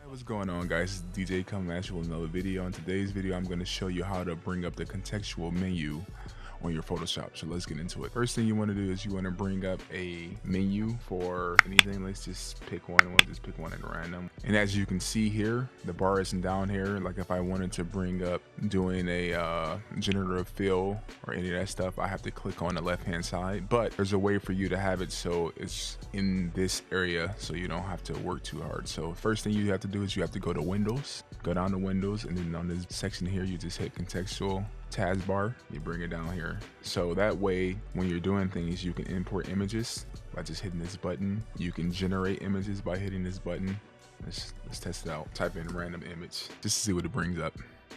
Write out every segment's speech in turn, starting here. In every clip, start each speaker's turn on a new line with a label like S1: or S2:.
S1: What's going on, guys? It's DJ coming at you with another video. In today's video, I'm going to show you how to bring up the contextual menu on your Photoshop. So let's get into it. First thing you want to do is you want to bring up a menu for anything. Let's just pick one. We'll just pick one at random. And as you can see here, the bar isn't down here. Like if I wanted to bring up doing a generative fill or any of that stuff, I have to click on the left hand side. But there's a way for you to have it so it's in this area so you don't have to work too hard. So first thing you have to do is you have to go to Windows, go down to Windows, and then on this section here you just hit Contextual Tab bar, you bring it down here. So that way when you're doing things, you can import images by just hitting this button. You can generate images by hitting this button. Let's test it out. Type in random image just to see what it brings up.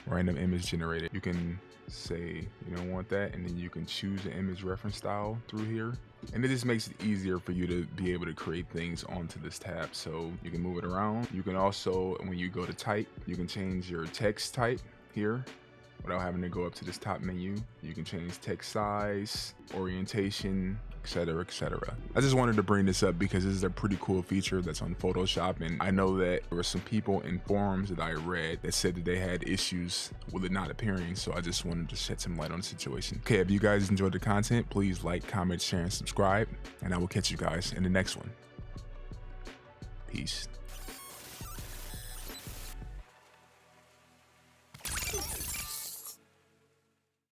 S1: Random image generated. You can say you don't want that, and then you can choose the image reference style through here, and it just makes it easier for you to be able to create things onto this tab. So you can move it around. You can also, when you go to type, you can change your text type here without having to go up to this top menu. You can change text size, orientation, etc, etc. I just wanted to bring this up because this is a pretty cool feature that's on Photoshop, and I know that there were some people in forums that I read that said that they had issues with it not appearing, so I just wanted to shed some light on the situation. Okay, if you guys enjoyed the content, please like, comment, share, and subscribe, and I will catch you guys in the next one. Peace.